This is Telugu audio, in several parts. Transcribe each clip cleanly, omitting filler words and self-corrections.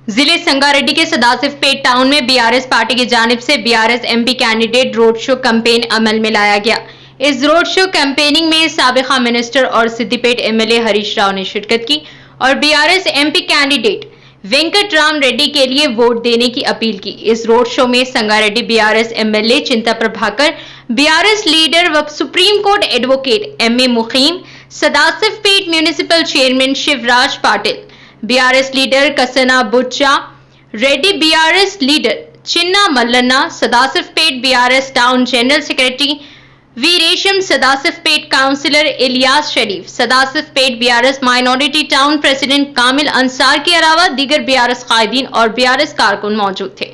जिले संगारेड्डी के सदासिवपेट टाउन में बीआरएस पार्टी की जानिब से BRS MP candidate road show campaign अमल में लाया गया। इस रोड शो कैंपेनिंग में साबिका मिनिस्टर और सिद्दीपेट एमएलए हरीश राव ने शिरकत की और BRS MP candidate Venkat Ram Reddy के लिए वोट देने की अपील की। इस रोड शो में संगारेड्डी बीआरएस एमएलए चिंता प्रभाकर, बीआरएस लीडर व supreme court advocate M A Mukeem, Sadasivpet municipal chairman Shivraj Patil, BRS leader Kasna Buchha Reddy, BRS leader Chinna Mallanna, Sadasivpet BRS town general secretary Veeresham, Sadasivpet councillor Ilyas Sharif, Sadasivpet BRS minority town president Kamil Ansar के अलावा दीगर बीआरएस कायदीन और बीआरएस कारकुन मौजूद थे।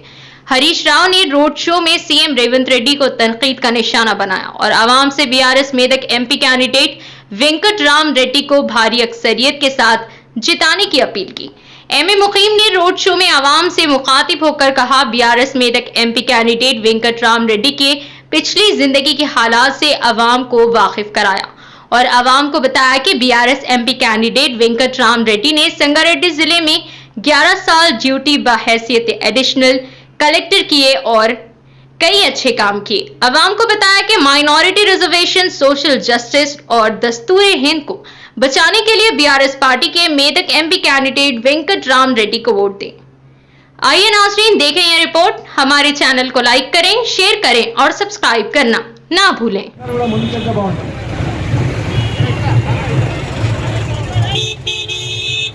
हरीश राव ने रोड शो में सीएम रेवंत रेड्डी को तनकीद का निशाना बनाया और आवाम से BRS Medak MP candidate Venkat Ram Reddy को भारी अक्सरियत के साथ जिताने की अपील की। एमए मुकीम ने रोड शो में आवाम से मुखातिब होकर कहा, BRS Medak MP candidate Venkat Ram Reddy के पिछली जिंदगी के हालात से आवाम को वाकिफ कराया और आवाम को बताया कि BRS MP candidate Venkat Ram Reddy ने संगारेड्डी जिले में 11 साल ड्यूटी बहैसियत एडिशनल कलेक्टर किए और कई अच्छे काम किए। आवाम को बताया कि माइनॉरिटी रिजर्वेशन, सोशल जस्टिस और दस्तूर हिंद को बचाने के लिए बीआरएस पार्टी के मेदक एमपी कैंडिडेट वेंकट राम रेड्डी को वोट दें। आइए नाज़रीन, देखें यह रिपोर्ट। हमारे चैनल को लाइक करें, शेयर करें और सब्सक्राइब करना ना भूलें।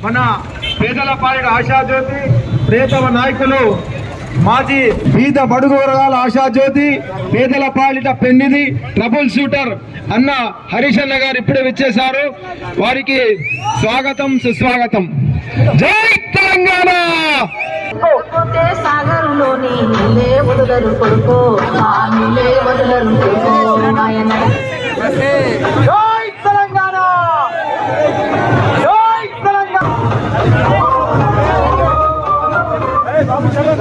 మన పేదల పాలిట ఆశాజ్యోతి ప్రియతమ నాయకులు మాజీ బీద బడుగు వర్గాల ఆశాజ్యోతి పేదల పాలిట పెన్నిది ట్రబుల్ షూటర్ అన్న హరీష్ అన్న గారు ఇప్పుడే వచ్చేశారు। వారికి స్వాగతం సుస్వాగతం। జై తెలంగాణ। సాగరులోని నీలే వదలరు కొడుకో ఆ నీలే వదలరు కొడుకో నాయన జై తెలంగాణ। జై తెలంగాణ। ఏ బాబు చలో।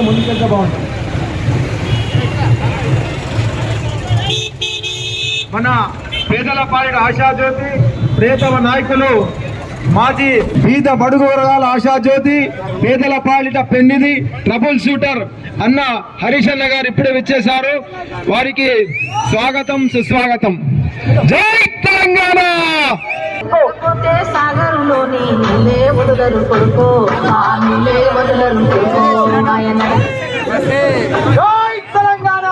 ముందుకెళ్తే బాగుంటుంది। మన పేదల పాలిట ఆశాజ్యోతి ప్రియతమ నాయకులు మాజీ బీద బడుగు వర్గాల ఆశాజ్యోతి పేదల పాలిట పెన్నిది ట్రబుల్ షూటర్ అన్న హరీష్ అన్న గారు ఇప్పుడే వచ్చేశారు। వారికి స్వాగతం సుస్వాగతం। జై తెలంగాణ। సాగరులోని నీలే వదలరు కొడుకో ఆ నీలే వదలరు కొడుకో నాయన జై తెలంగాణ।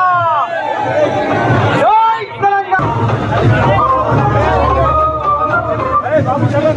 జై తెలంగాణ। ఏ బాబు చలో।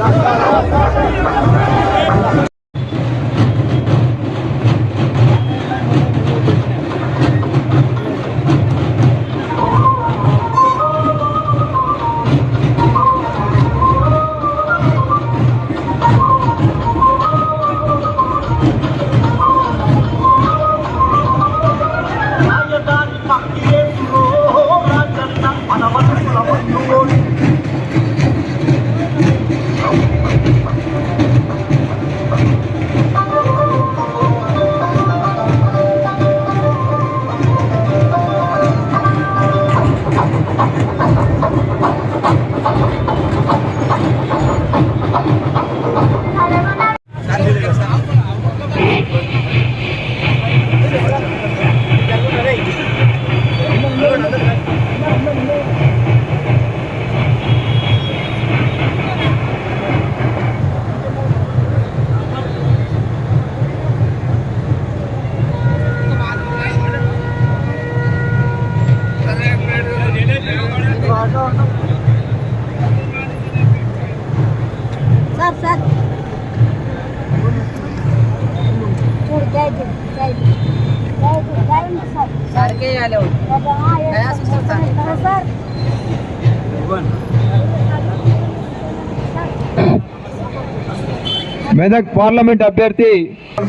మెదక్ పార్లమెంట్ అభ్యర్థి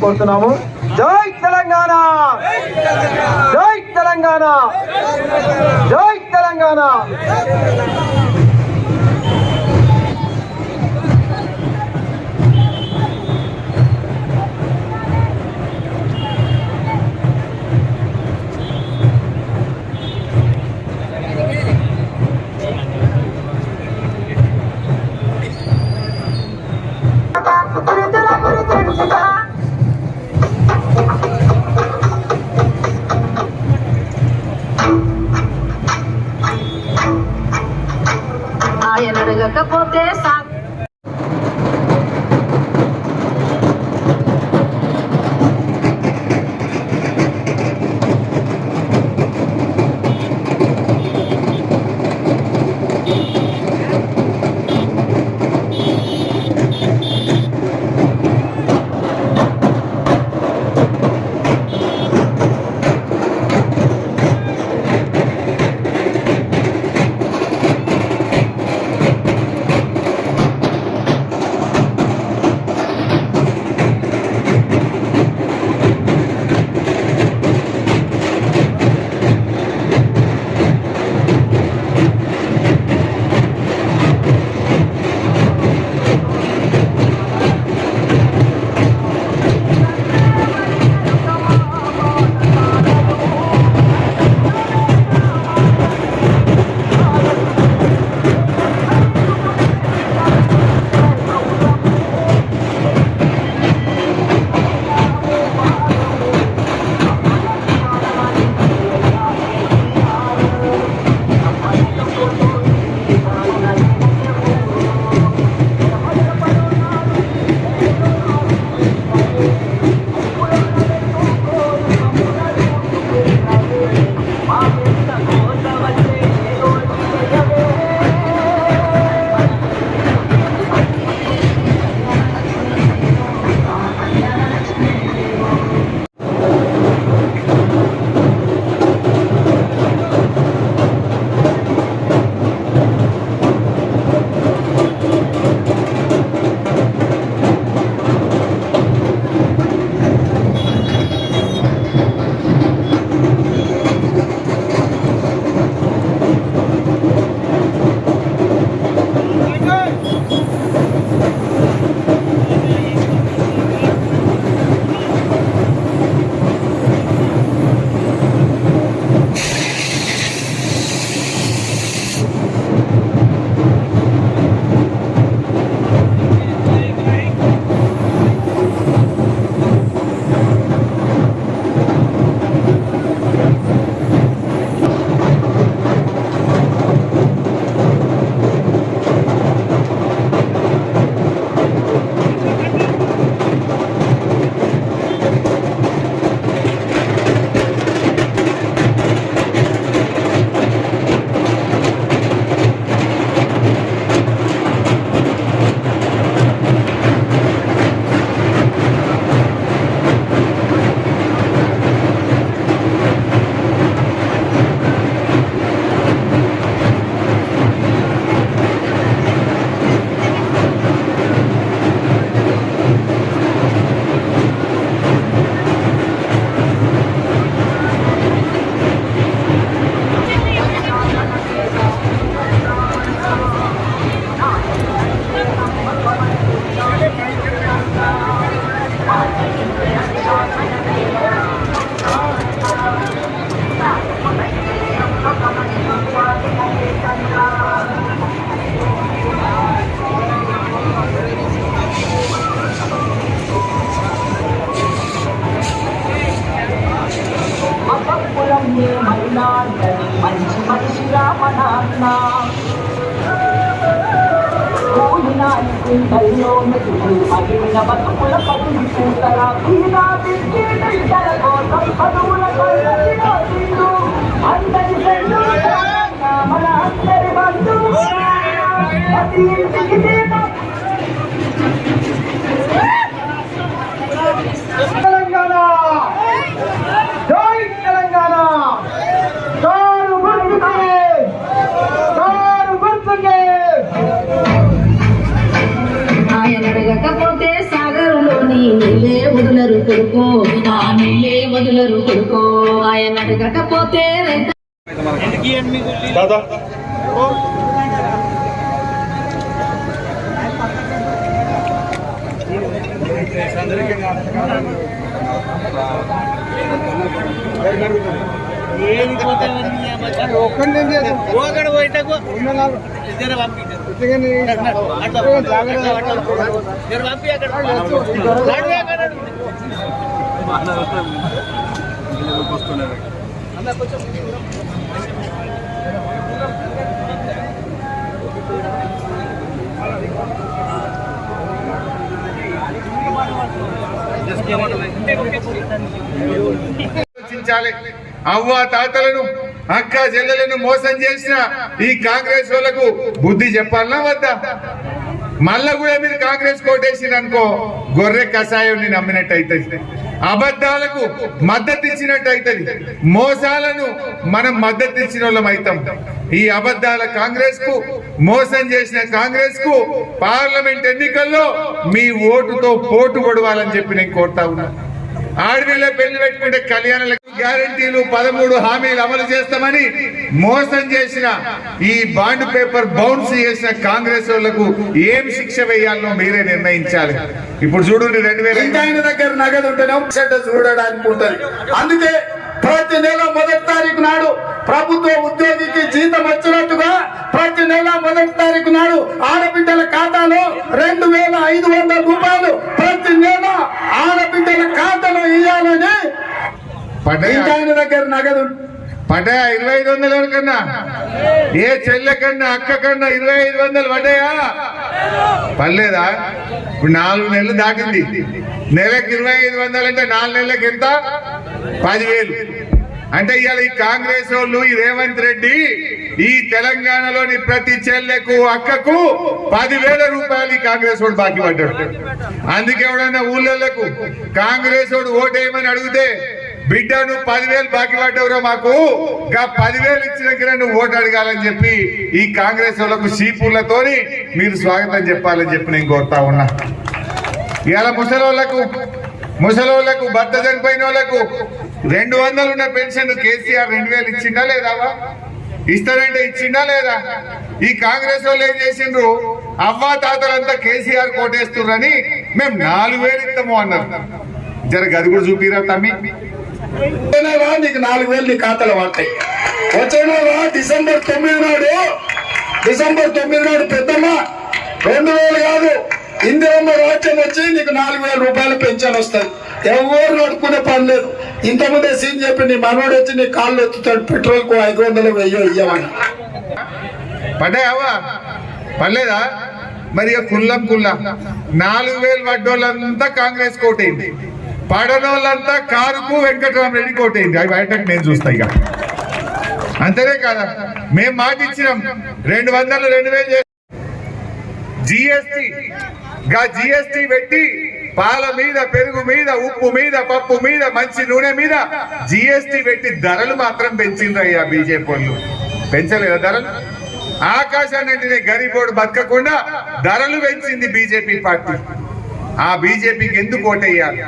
కోరుతున్నాము. జై తెలంగాణ, జై తెలంగాణ, జై తెలంగాణ. ఆయన అడగకపోతే మంచి మనిషిగా మన అన్న కుంటల్లో మెతుకు పగిలిన బతుకుల పదులు చూతరా కోసం పదువుల కొరకు అందరి ఫ్రెండు మన అందరి బంధువు ప్రతి ఇంటికి తెలంగాణ జై తెలంగాణ కారు గుర్తుకే ఆయన అడగకపోతే సాగరులోని నీళ్ళే వదులరు కొడుకో నా నీళ్ళే వదులరు కొడుకో ఆయన అడగకపోతే దాదా అవ్వ తాతలను అక్క చెల్లెలను మోసం చేసిన ఈ కాంగ్రెస్ వాళ్ళకు బుద్ధి చెప్పాలనా వద్దా? మళ్ళా కూడా మీరు కాంగ్రెస్ కోటేసిన అనుకో గొర్రె కషాయం నమ్మినట్టు అవుతుంది, అబద్ధాలకు మద్దతు ఇచ్చినట్టు అవుతుంది, మోసాలను మనం మద్దతు ఇచ్చిన వాళ్ళం అవుతాం. ఈ అబద్ధాల కాంగ్రెస్ కు, మోసం చేసిన కాంగ్రెస్ కు పార్లమెంట్ ఎన్నికల్లో మీ ఓటుతో పోటు పొడవాలని చెప్పి నేను కోరుతా ఉన్నా. ఆడపిల్ల పెళ్లి పెట్టుకుంటే కళ్యాణాలకు గ్యారంటీలు 13 హామీలు అమలు చేస్తామని మోసం చేసిన ఈ బాండ్ పేపర్ బౌన్స్ చేసిన కాంగ్రెస్ వాళ్లకు ఏం శిక్ష వేయాలో మీరే నిర్ణయించాలి. ఇప్పుడు చూడండి 2000 దగ్గర నగదు ఉంటేనే చూడడానికి ఉంటుంది. అందుకే ప్రతి నెల 1వ తారీఖు నాడు ప్రభుత్వ ఉద్యోగికి జీతం వచ్చినట్టుగా ప్రతి నెల 1వ తారీఖు నాడు ఆడబిడ్డల ఖాతాలో 2500 రూపాయలు ప్రతి నెల ఆడబిడ్డల ఖాతాలో ఇవ్వాలని ఆయన దగ్గర నగదు పడ్డాయా? 2500 ఎవరికన్నా, ఏ చెల్లె కన్నా అక్క కన్నా 2500 పడ్డాయా? పర్లేదా? ఇప్పుడు 4 నెలలు దాటింది. నెలకు 2500 అంటే 4 నెలలకు ఎంత? 10,000. అంటే ఇవాళ ఈ కాంగ్రెస్ వాళ్ళు, ఈ రేవంత్ రెడ్డి ఈ తెలంగాణలోని ప్రతి చెల్లెకు అక్కకు 10,000 రూపాయలు ఈ కాంగ్రెస్ వాడు బాకీ పడ్డాడు. అందుకే ఎవడన్నా ఊళ్ళకు కాంగ్రెస్ వాడు ఓటేయమని అడిగితే, బిడ్డ నువ్వు 10,000 బాకీ పడ్డవురా, మాకు 10,000 ఇచ్చినాక నువ్వు ఓటు అడగాలని చెప్పి ఈ కాంగ్రెస్ వాళ్ళకు సీపులతోని మీరు స్వాగతం చెప్పాలని చెప్పి నేను కోరుతా ఉన్నా. ఇవాళ ముసలోళ్లకు భర్త చనిపోయిన వాళ్ళకు 200 ఉన్న పెన్షన్ కేసీఆర్ 2,000 ఇచ్చిందా లేదా? ఇస్తానంటే ఇచ్చిందా లేదా? ఈ కాంగ్రెస్ వాళ్ళు ఏం చేసిండ్రు, అవ్వా తాతలంతా కేసీఆర్ కోటేస్తున్నారని మేము 4,000 ఇస్తాము అన్నారు. జర గది కూడా చూపిరా తమ్మి. నీకు 4,000 నీ ఖాతాలో పడతాయి. వచ్చేనా డిసెంబర్ 9 నాడు పెద్దమ్మ 2,000 కాదు, ఇందిరమ్మ రాజ్యం వచ్చి నీకు 4,000 రూపాయలు పెన్షన్ వస్తుంది. ఎవరు నడుకునే పని లేదు. ఇంతకుముందే సీన్ చెప్పి నీ మనోడు వచ్చి నీ కాళ్ళు ఎత్తుతాడు, పెట్రోల్ కు 500 1000 ఇయ్యమని. పడ్డాయవా? పర్లేదా? మరి కుల్ల 4,000 పడ్డోళ్ళంతా కాంగ్రెస్ కోటైంది, పడనోళ్ళంతా కారుకు వెంకటరామరెడ్డి కోటైంది. అవి బయటకు నేను చూస్తా. ఇక అంతనే కాదా? మేము మాట ఇచ్చినాం 200 2,000 జిఎస్టీ పెట్టి పాల మీద, పెరుగు మీద, ఉప్పు మీద, పప్పు మీద, మంచి నూనె మీద జిఎస్టీ పెట్టి ధరలు మాత్రం పెంచిండ్రయ్యా బీజేపీ వాళ్ళు. పెంచలేదా ధరలు? ఆకాశాన్ని గరీబోడు బతకకుండా ధరలు పెంచింది బీజేపీ పార్టీ. ఆ బీజేపీకి ఎందుకు ఓటేయాలి?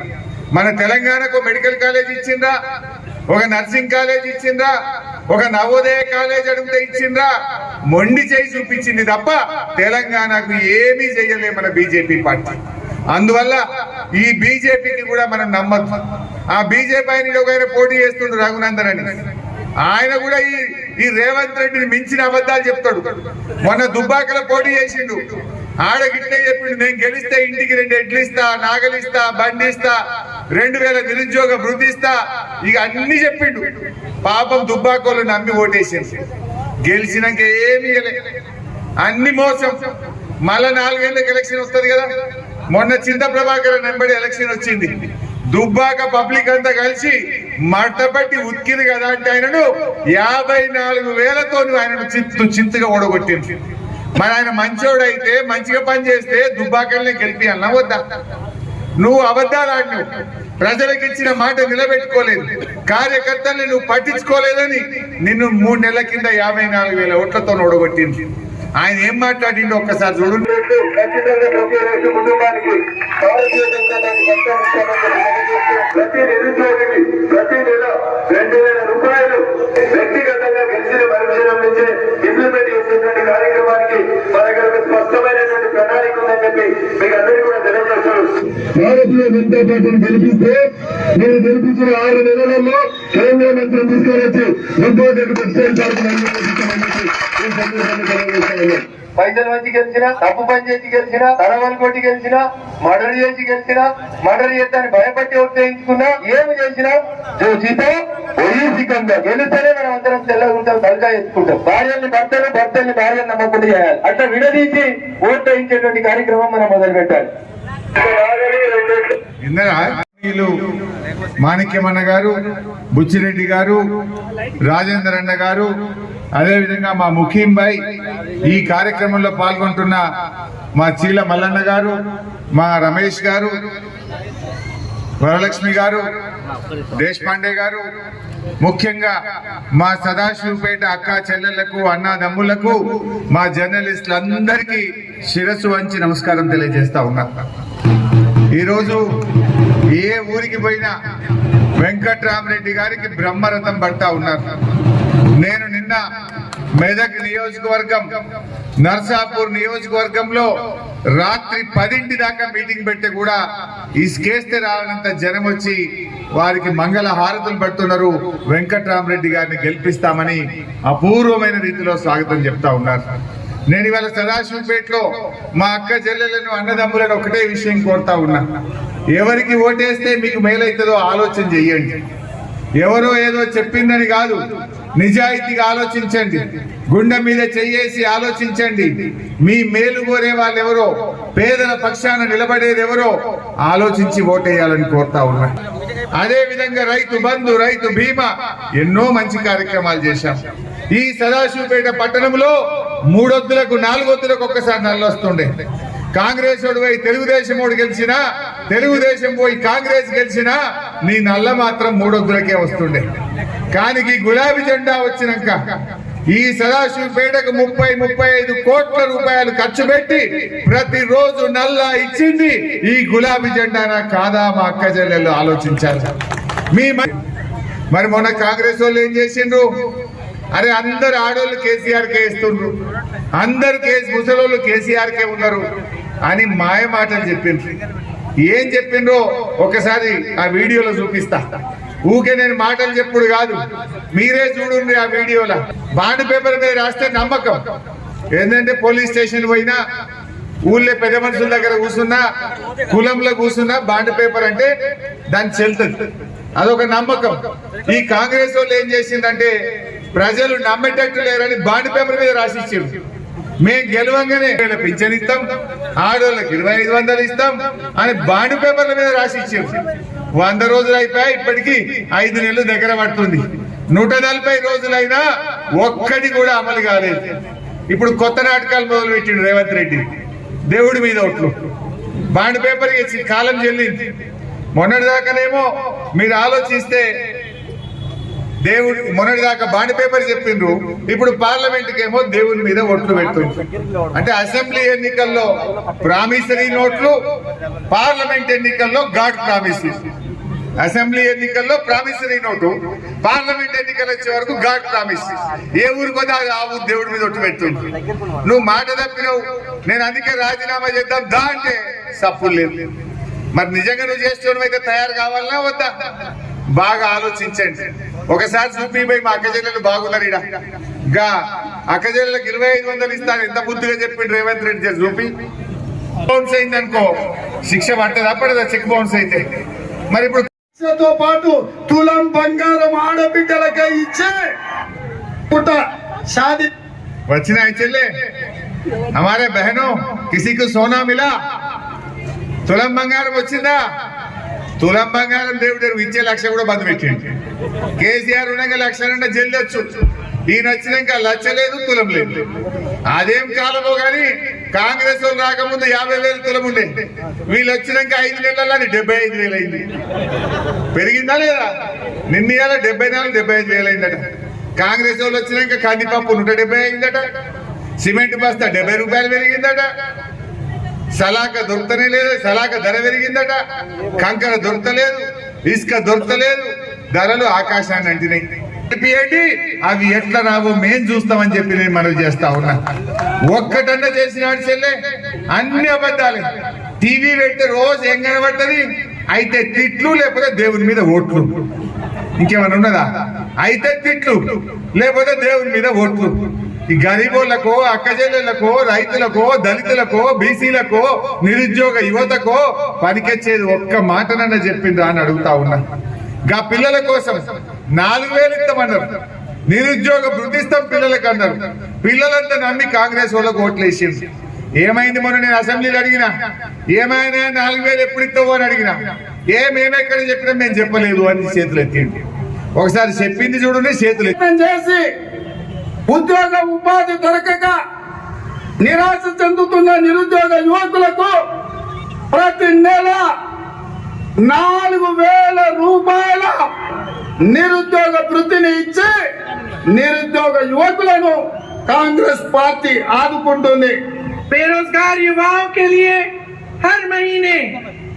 మన తెలంగాణకు మెడికల్ కాలేజ్ ఇచ్చిండ్రా, ఒక నర్సింగ్ కాలేజ్ ఇచ్చిండ్రా, ఒక నవోదయ కాలేజ్ అడిగితే ఇచ్చిండ్రా? మొండి చేయి చూపించింది తప్ప తెలంగాణకు ఏమీ చేయలే మన బీజేపీ పార్టీ. అందువల్ల ఈ బీజేపీకి కూడా మనం నమ్మద్దు. ఆ బీజేపీ ఆయన పోటీ చేస్తుండ్రు రఘునందన్ అని, ఆయన కూడా ఈ రేవంత్ రెడ్డిని మించిన అబద్ధాలు చెప్తాడు. మొన్న దుబ్బాకలో పోటీ చేసిండు, ఆడగిట్టే చెప్పిండు నేను గెలిస్తే ఇంటికి 2 ఎడ్లు ఇస్తా, నాగలిస్తా, బండి ఇస్తా, 2,000 నిరుద్యోగ వృద్ధి ఇస్తా, ఇక అన్ని చెప్పిండు. పాపం దుబ్బాకోళ్ళు నమ్మి ఓటేసింది. గెలిచినాక ఏమి అన్ని మోసం. మళ్ళా 4 ఏళ్ళకి ఎలక్షన్ వస్తుంది కదా. మొన్న చింత ప్రభాకర్ నెంబడి ఎలక్షన్ వచ్చింది. దుబ్బాక పబ్లిక్ అంతా కలిసి మట్టపట్టి ఉక్కిరు కదా అంటే ఆయనను 54,000తో ఆయనను చింతగా ఓడగొట్టింది. మరి ఆయన మంచోడు అయితే మంచిగా పని చేస్తే దుబ్బాకల్ని గెలిపియాలన్నా వద్దా? నువ్వు అబద్ధాలు ఆడినావు, ప్రజలకు ఇచ్చిన మాట నిలబెట్టుకోలేదు, కార్యకర్తల్ని నువ్వు పట్టించుకోలేదని నిన్ను 3 నెలల కింద 54,000 ఓట్లతో ఓడగొట్టింది. ఆయన ఏం మాట్లాడిండో ఒక్కసారి చూడండి. ప్రతి నిరుద్యోగికి ప్రతి నెల 2,000 రూపాయలు వ్యక్తిగతంగా గెలిచిన మరుక్షణం నుంచే ఇంప్లిమెంట్ చేసేటువంటి కార్యక్రమానికి మన దగ్గర ఒక స్పష్టమైనటువంటి ప్రణాళిక ఉందని చెప్పి మీకు అందరికీ కూడా తెలియజేస్తున్నాను. భారతీయ జనతా పార్టీని గెలిపిస్తే నేను గెలిపించిన 6 నెలలలో కేంద్ర మంత్రిని తీసుకొని వచ్చి పైసలు వచ్చి గెలిచిన, తప్పు పని చేసి గెలిచిన, తరవలు కొట్టి గెలిచిన, మర్డర్ చేసి గెలిచిన, మర్డర్ చేస్తాన్ని భయపట్టి ఉత్తేయించుకున్నా, ఏమి చేసినా గెలిస్తేనే మనం అందరం తెల్లగా ఉంటాం, తలగా ఎత్తుకుంటాం. భార్యల్ని భర్తలు, భర్తల్ని భార్యను నమ్మకుండా చేయాలి. అట్లా విడదీసి ఓటు వేయించేటువంటి కార్యక్రమం మనం మొదలు పెట్టాలి. మాణిక్యమన్న గారు, బుచ్చిరెడ్డి గారు, రాజేందర్ అన్న గారు, అదేవిధంగా మా ముఖీం భాయ్, ఈ కార్యక్రమంలో పాల్గొంటున్న మా చీల మల్లన్న గారు, మా రమేష్ గారు, వరలక్ష్మి గారు, దేశపాండే గారు, ముఖ్యంగా మా సదాశివపేట అక్క చెల్లెళ్లకు, అన్నదమ్ములకు, మా జర్నలిస్టులందరికీ శిరస్సు వంచి నమస్కారం తెలియజేస్తా ఉన్నా. ఈరోజు ఏ ఊరికి పోయినా వెంకట్రామరెడ్డి గారికి బ్రహ్మరథం పడతా ఉన్నారు. నేను నిన్న మెదక్ నియోజకవర్గం, నర్సాపూర్ నియోజకవర్గంలో రాత్రి 10 దాకా మీటింగ్ పెట్టి కూడా ఇసుకేస్తే రానంత జనం వచ్చి వారికి మంగళ హారతులు పడుతున్నారు. వెంకట్రామరెడ్డి గారిని గెలిపిస్తామని అపూర్వమైన రీతిలో స్వాగతం చెప్తా ఉన్నారు. నేను ఇవాళ సదాశివపేటలో మా అక్క చెల్లెలను, అన్నదమ్ములను ఒకటే విషయం కోరుతా ఉన్నా. ఎవరికి ఓటేస్తే మీకు మేలైతుందో ఆలోచన చెయ్యండి. ఎవరో ఏదో చెప్పిందని కాదు, నిజాయితీగా ఆలోచించండి, గుండె మీద చెయ్యేసి ఆలోచించండి. మీ మేలు కోరే వాళ్ళు ఎవరో, పేదల పక్షాన నిలబడేది ఎవరో ఆలోచించి ఓటేయాలని కోరుతా ఉన్నా. అదే విధంగా రైతు బంధు, రైతు బీమా, ఎన్నో మంచి కార్యక్రమాలు చేశాం. ఈ సదాశివపేట పట్టణంలో 3 వద్దులకు 4 వద్దులకు ఒక్కసారి నల్లొస్తుండే. కాంగ్రెస్ ఓడి పోయి తెలుగుదేశం ఓడి గెలిచినా, తెలుగుదేశం పోయి కాంగ్రెస్ గెలిచినా నీ నల్ల మాత్రం 3 వద్దులకే వస్తుండే. కానీ ఈ గులాబీ జెండా వచ్చినాక ఈ సదాశివపేటకు 30-35 కోట్ల రూపాయలు ఖర్చు పెట్టి ప్రతిరోజు నల్ల ఇచ్చింది ఈ గులాబీ జెండానా కాదా? మా అక్క చెల్లెళ్ళు ఆలోచించారు. మరి మొన్న కాంగ్రెస్ వాళ్ళు ఏం చేసిండ్రు? అరే అందరు ఆడోళ్ళు కేసీఆర్కే ఇస్తుండ్రు, అందరు ముసలోళ్ళు కేసీఆర్కే ఉన్నారు అని మాయ మాటలు చెప్పిండ్రు. ఏం చెప్పిండ్రో ఒకసారి ఆ వీడియోలో చూపిస్తా. ఊకే నేను మాటలు చెప్పుడు కాదు, మీరే చూడండి ఆ వీడియోలో. బాండ్ పేపర్ మీద రాస్తే నమ్మకం. ఏంటంటే పోలీస్ స్టేషన్ పోయినా, ఊళ్ళో పెద్ద మనుషుల దగ్గర కూర్చున్నా, కులంలో కూర్చున్నా బాండ్ పేపర్ అంటే దాన్ని చెల్తుంది, అదొక నమ్మకం. ఈ కాంగ్రెస్ వాళ్ళు ఏం చేసిందంటే ప్రజలు నమ్మేటట్టు లేరని బాండ్ పేపర్ మీద రాసిచ్చారు. మేము గెలవంగానే పింఛన్ ఇస్తాం, ఆడోళ్ళకి 2,500 ఇస్తాం అని బాండ్ పేపర్ల మీద రాసిచ్చారు. 100 రోజులు అయిపోయాయి, ఇప్పటికీ 5 నెలలు దగ్గర పడుతుంది. 140 రోజులైనా ఒక్కటి కూడా అమలు కాలేదు. ఇప్పుడు కొత్త నాటకాలు మొదలు పెట్టిండు రేవంత్ రెడ్డి. దేవుడి మీద ఒట్లు, బాండ్ పేపర్ ఇచ్చి కాలం చెల్లింది. మొన్నటిదాకానేమో మీరు ఆలోచిస్తే దేవుడు మొన్నటిదాకా బాండ్ పేపర్ చెప్పిండ్రు, ఇప్పుడు పార్లమెంట్కి ఏమో దేవుని మీద ఓట్లు పెడుతుంది. అంటే అసెంబ్లీ ఎన్నికల్లో ప్రామిసరీ నోట్లు, పార్లమెంట్ ఎన్నికల్లో గాడ్ ప్రామిస్. అసెంబ్లీ ఎన్నికల్లో ప్రామిసరీ నోటు, పార్లమెంట్ ఎన్నికలు వచ్చే వరకు గాడ్ ప్రామిస్. ఏ ఊరికి ఆ ఊరు దేవుడి మీద ఒట్టు పెడుతుంది. నువ్వు మాట తప్పినవు, నేను అందుకే రాజీనామా చేద్దాం దా అంటే సప్పులు లేదు. మరి నిజంగా నువ్వు చేస్తున్నావు అయితే తయారు కావాలన్నా వద్దా? బాగా ఆలోచించండి. ఒకసారి చూపిపోయి మా అక్కచెల్లెలు బాగున్నారు. ఇక అక్కచెల్లెలకు 2,500 ఇస్తాను ఎంత బుద్ధిగా చెప్పిండు రేవంత్ రెడ్డి. చూపి బౌన్స్ అయింది అనుకో, శిక్ష పట్టదా పడదా? చెక్ బౌన్స్ అయితే మరి ఇప్పుడు తో పాటు తులం బంగారం ఆడబిడ్డలకై ఇచ్చే పుట్ట షాది వచ్చిన చెల్లె हमारे बहनों किसी को सोना मिला, తులం బంగారం వచ్చిందా? తులం బంగారం దేవుడు ఇచ్చే లక్ష కూడా బంద్ పెట్టిండు. కేసీఆర్ ఉండగా 1,00,000 జల్దొచ్చు, ఈయన వచ్చినాక లక్ష లేదు, తులం లేదు. అదేం కాలమో గాని కాంగ్రెస్ వాళ్ళు రాకముందు 50,000 తులం ఉండే, వీళ్ళు వచ్చినాక 5 నెలల్లో 75,000 అయింది. పెరిగిందా లేదా? నిన్న 74-75,000 అయిందట. కాంగ్రెస్ వాళ్ళు వచ్చినాక కందిపప్పు 170 అయిందట, సిమెంట్ బస్తా 70 రూపాయలు పెరిగిందట, సలాక దొరకనే లేదు, సలాక ధర పెరిగిందట, కంకర దొరకలేదు, ఇసుక దొరకలేదు, ధరలు ఆకాశాన్ని అంటినాయి. అవి ఎట్లా రావో మేం చూస్తామని చెప్పి నేను మనవి చేస్తా ఉన్నా. ఒక్కటన్నా చేసినాడు చెల్లె, అన్ని అబద్ధాలే. టీవీ పెడితే రోజు ఏం కనబడుతుంది? అయితే తిట్లు, లేకపోతే దేవుని మీద ఓట్లు. ఇంకేమైనా ఉన్నదా? అయితే తిట్లు, లేకపోతే దేవుని మీద ఓట్లు. ఈ గరీబోళ్లకో, అక్కచెల్లెళ్లకో, రైతులకో, దళితులకో, బీసీలకో, నిరుద్యోగ యువతకో పనికొచ్చేది ఒక్క మాటనన్నా చెప్పిందా అని అడుగుతా ఉన్నా. గా పిల్లల కోసం 4,000 ఇస్తామన్నారు, నిరుద్యోగ వృద్ధిస్తాం పిల్లలకు అన్నారు. పిల్లలంతా నమ్మి కాంగ్రెస్ వాళ్ళకు ఓట్లు వేసింది. ఏమైంది? మొన్న నేను అసెంబ్లీలో అడిగినా, ఏమైనా 4,000 ఎప్పుడు ఇస్తావు అని అడిగినా, మేమెక్కడ చెప్పినా మేము చెప్పలేదు అని చేతులు ఎత్తింది. ఒకసారి చెప్పింది చూడండి, చేతులు చేసి ఉద్యోగ ఉపాధి దొరకక నిరాశ చెందుతున్న నిరుద్యోగ యువకులకు ప్రతి నెల 4,000 రూపాయల నిరుద్యోగ వృత్తిని ఇచ్చి నిరుద్యోగ యువకులను కాంగ్రెస్ పార్టీ ఆదుకుంటుంది. बेरोजगार युवाओं के लिए हर महीने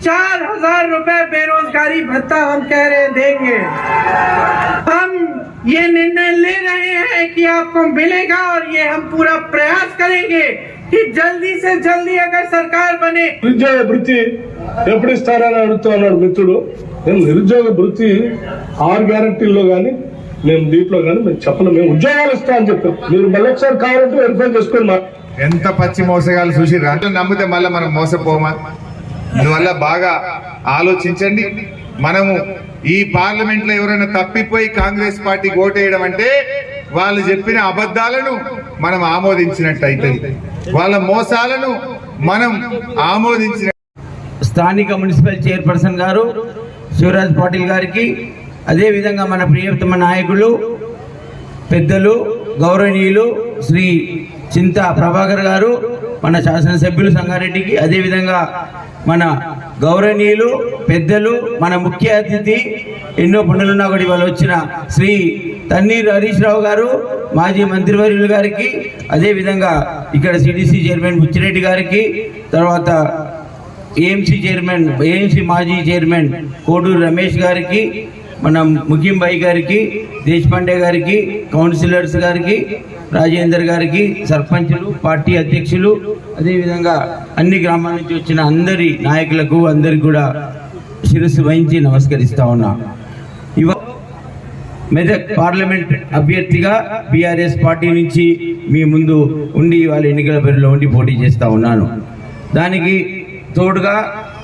4,000 रुपए बेरोजगारी भत्ता हम कह रहे देंगे। हम ये निर्णय ले रहे हैं कि आपको मिलेगा और ये हम पूरा प्रयास करेंगे कि जल्दी से जल्दी अगर सरकार बने। నిరుద్యోగ వృత్తి ఎప్పుడు ఇస్తారని అడుగుతున్నాడు మిత్రుడు. మేము నిరుద్యోగ వృత్తి 6 గ్యారంటీల్లో కానీ మేము దీంట్లో కానీ మేము చెప్పలేము. మేము ఉద్యోగాలు ఇస్తామని చెప్పారు. మీరు మళ్ళీ ఒకసారి కావాలంటే వెరిఫై చేసుకొని ఎంత పచ్చి మోసగాలు చూసిరా. నమ్మితే మళ్ళీ మనం మోసపోమా? అందువల్ల బాగా ఆలోచించండి. మనము ఈ పార్లమెంట్ లో ఎవరైనా తప్పిపోయి కాంగ్రెస్ పార్టీకి ఓటేయడం అంటే వాళ్ళు చెప్పిన అబద్ధాలను మనం ఆమోదించినట్టయితే, వాళ్ళ మోసాలను మనం ఆమోదించిన. స్థానిక మున్సిపల్ చైర్పర్సన్ గారు శివరాజ్ పాటిల్ గారికి, అదేవిధంగా మన ప్రియతమ నాయకులు పెద్దలు గౌరవనీయులు శ్రీ చింతా ప్రభాకర్ గారు, మన శాసనసభ్యులు సంగారెడ్డికి, అదేవిధంగా మన గౌరవనీయులు పెద్దలు మన ముఖ్య అతిథి ఎన్నో పనులున్నా కూడా ఇవాళ వచ్చిన శ్రీ తన్నీర్ హరీష్ రావు గారు, మాజీ మంత్రివర్యులు గారికి, అదేవిధంగా ఇక్కడ సిడిసి చైర్మన్ బుచ్చిరెడ్డి గారికి, తర్వాత ఏఎంసీ మాజీ చైర్మన్ కోడూరు రమేష్ గారికి, మన ముఖీం భాయ్ గారికి, దేశపాండే గారికి, కౌన్సిలర్స్ గారికి, రాజేందర్ గారికి, సర్పంచులు, పార్టీ అధ్యక్షులు, అదేవిధంగా అన్ని గ్రామాల నుంచి వచ్చిన అందరి నాయకులకు అందరికి కూడా శిరస్సు వహించి నమస్కరిస్తా ఉన్నా. మెదక్ పార్లమెంట్ అభ్యర్థిగా బీఆర్ఎస్ పార్టీ నుంచి మీ ముందు ఉండి వాళ్ళ ఎన్నికల బరిలో ఉండి పోటీ చేస్తా ఉన్నాను. దానికి తోడుగా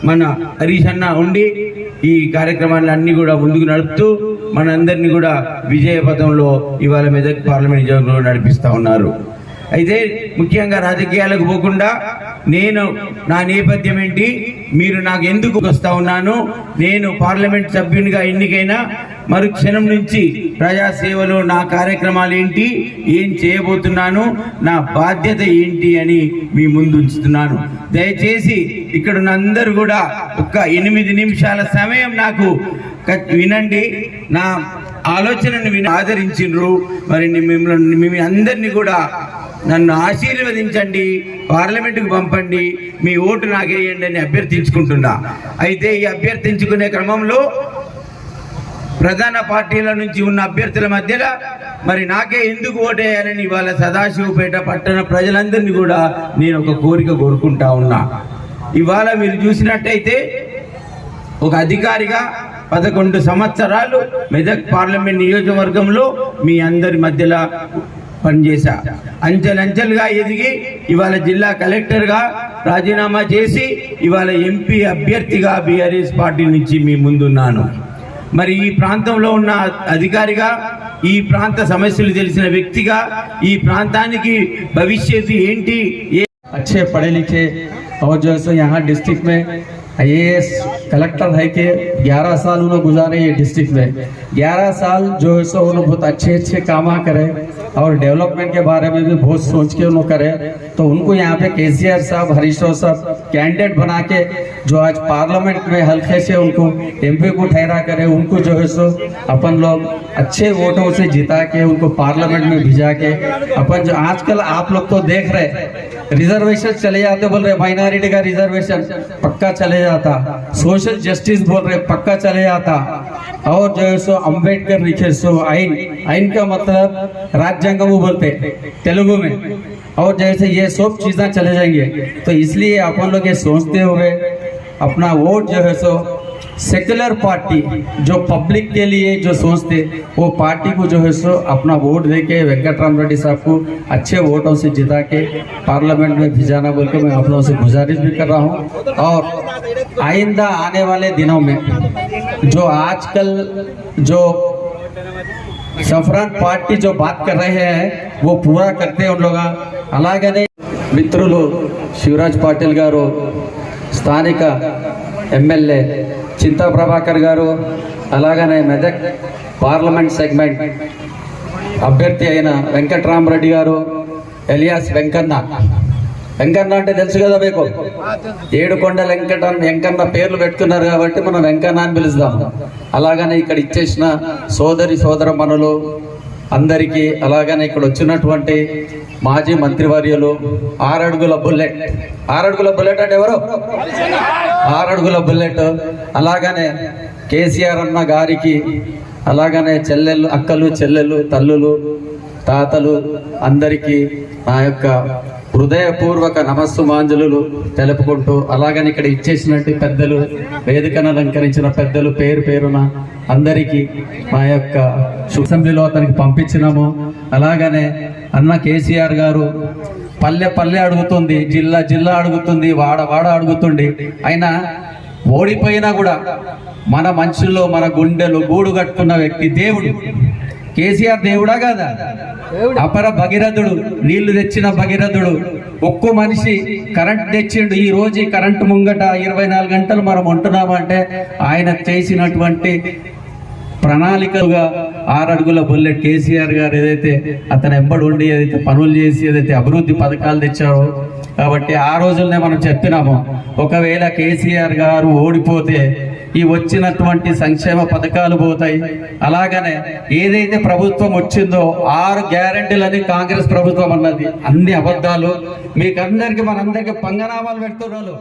మన హరీష్ అన్న ఉండి ఈ కార్యక్రమాన్ని అన్ని కూడా ముందుకు నడుపుతూ మనందరినీ కూడా విజయ పథంలో ఇవాళ మెదక్ పార్లమెంట్ నియోజకవర్గంలో నడిపిస్తూ ఉన్నారు. అయితే ముఖ్యంగా రాజకీయాలకు పోకుండా నేను నా నేపథ్యం ఏంటి, మీరు నాకు ఎందుకు వస్తా ఉన్నాను, నేను పార్లమెంట్ సభ్యునిగా ఎన్నికైనా మరుక్షణం నుంచి ప్రజాసేవలో నా కార్యక్రమాలు ఏంటి, ఏం చేయబోతున్నాను, నా బాధ్యత ఏంటి అని మీ ముందు ఉంచుతున్నాను. దయచేసి ఇక్కడున్న అందరూ కూడా ఒక్క 8 నిమిషాల సమయం నాకు వినండి. నా ఆలోచనను ఆదరించిండ్రు. మరి మిమ్మల్ని అందరినీ కూడా నన్ను ఆశీర్వదించండి, పార్లమెంటుకు పంపండి, మీ ఓటు నాకేయండి అని అభ్యర్థించుకుంటున్నా. అయితే ఈ అభ్యర్థించుకునే క్రమంలో ప్రధాన పార్టీల నుంచి ఉన్న అభ్యర్థుల మధ్యలో మరి నాకే ఎందుకు ఓటేయాలని ఇవాళ సదాశివపేట పట్టణ ప్రజలందరినీ కూడా నేను ఒక కోరిక కోరుకుంటా ఉన్నా. ఇవాళ మీరు చూసినట్టయితే ఒక అధికారిగా 11 సంవత్సరాలు మెదక్ పార్లమెంట్ నియోజకవర్గంలో మీ అందరి మధ్యలో పనిచేశా. అంచెలంచెలుగా ఎదిగి ఇవాళ జిల్లా కలెక్టర్గా రాజీనామా చేసి ఇవాళ ఎంపీ అభ్యర్థిగా బీఆర్ఎస్ పార్టీ నుంచి మీ ముందున్నాను. మరి ఈ ప్రాంతంలో ఉన్న అధికారిగా, ఈ ప్రాంత సమస్యలు తెలిసిన వ్యక్తిగా, ఈ ప్రాంతానికి భవిష్యత్తు ఏంటి, अच्छे पढ़े लिखे और जो है यहाँ डिस्ट्रिक्ट में IAS कलेक्टर है कि 11 साल उन्होंने गुजारे ये डिस्ट्रिक्ट में। 11 साल जो है सो उन्होंने बहुत अच्छे काम करे और डेवलपमेंट के बारे में भी बहुत सोच के उन्होंने करे। तो उनको यहाँ पे KCR साहब, हरीश राव साहब कैंडिडेट बना के जो आज पार्लियामेंट में हल्के से उनको MP को ठहरा करे, उनको जो है सो अपन लोग अच्छे वोटों से जिता के उनको पार्लियामेंट में भिजा के अपन जो आजकल आप लोग तो देख रहे रिजर्वेशन चले जाते, बोल रहे माइनॉरिटी का रिजर्वेशन पक्का चले जाता, सोशल जस्टिस बोल रहे पक्का चले जाता, और जो है सो अम्बेडकर लिखे सो आइन का मतलब राज्यांगम बोलते तेलुगु में, और जैसे ये सब चीज़ें चले जाएंगे। तो इसलिए अपन लोग ये सोचते हुए अपना वोट जो है सो सेक्युलर पार्टी जो पब्लिक के लिए जो सोचते वो पार्टी को जो है सो अपना वोट देके वेंकटराम रेड्डी साहब को अच्छे वोटों से जिता के पार्लियामेंट में भिजाना बोल के मैं आप लोगों से गुजारिश भी कर रहा हूँ। और आइंदा आने वाले दिनों में जो आजकल जो सफरान पार्टी जो बात कर रहे हैं वो पूरा करते हैं उन लोग। అలాగనే మిత్రులు శివరాజ్ పాటిల్ గారు, స్థానిక ఎమ్మెల్యే చింతా ప్రభాకర్ గారు, అలాగనే మెదక్ పార్లమెంట్ సెగ్మెంట్ అభ్యర్థి అయిన వెంకట్రామరెడ్డి గారు, ఎలియాస్ వెంకన్న అంటే తెలుసు కదా మీకు, ఏడుకొండల వెంకన్న పేర్లు పెట్టుకున్నారు కాబట్టి మనం వెంకన్న అని పిలుస్తాం। అలాగనే ఇక్కడ ఇచ్చేసిన సోదరమణులు అందరికీ, అలాగనే ఇక్కడ వచ్చినటువంటి మాజీ మంత్రివర్యులు, 6 అడుగుల బుల్లెట్ అంటే ఎవరు, 6 అడుగుల బుల్లెట్, అలాగనే కేసీఆర్ అన్న గారికి, అలాగనే అక్కలు చెల్లెలు తల్లులు తాతలు అందరికీ నా యొక్క హృదయపూర్వక నమస్సుమాంజలు తెలుపుకుంటూ, అలాగని ఇక్కడ ఇచ్చేసినట్టు పెద్దలు, వేదికను అలంకరించిన పెద్దలు పేరు పేరున అందరికీ మా యొక్క అసెంబ్లీలో అతనికి పంపించినాము। అలాగనే అన్న కేసీఆర్ గారు పల్లె అడుగుతుంది, జిల్లా అడుగుతుంది, వాడ అడుగుతుంది, అయినా ఓడిపోయినా కూడా మన మనుషుల్లో మన గుండెలు గూడు కట్టుకున్న వ్యక్తి దేవుడు కేసీఆర్। దేవుడా కాదా? అపర భగీరథుడు, నీళ్లు తెచ్చిన భగీరథుడు, ఒక్కో మనిషి కరెంట్ తెచ్చిండు। ఈ రోజు కరెంటు ముంగట 24 గంటలు మనం ఉంటున్నామంటే ఆయన చేసినటువంటి ప్రణాళికలుగా 6 అడుగుల బుల్లెట్ కేసీఆర్ గారు ఏదైతే అతను ఎంబడి ఉండి ఏదైతే పనులు చేసి ఏదైతే అభివృద్ధి పథకాలు తెచ్చారో, కాబట్టి ఆ రోజుల్నే మనం చెప్పినాము ఒకవేళ కేసీఆర్ గారు ఓడిపోతే ఈ వచ్చినటువంటి సంక్షేమ పథకాలు పోతాయి। అలాగనే ఏదైతే ప్రభుత్వం వచ్చిందో 6 గ్యారెంటీలని కాంగ్రెస్ ప్రభుత్వం అన్నది అన్ని అబద్ధాలు, మీకందరికి మనందరికి పంగనామాలు పెడుతున్నారు।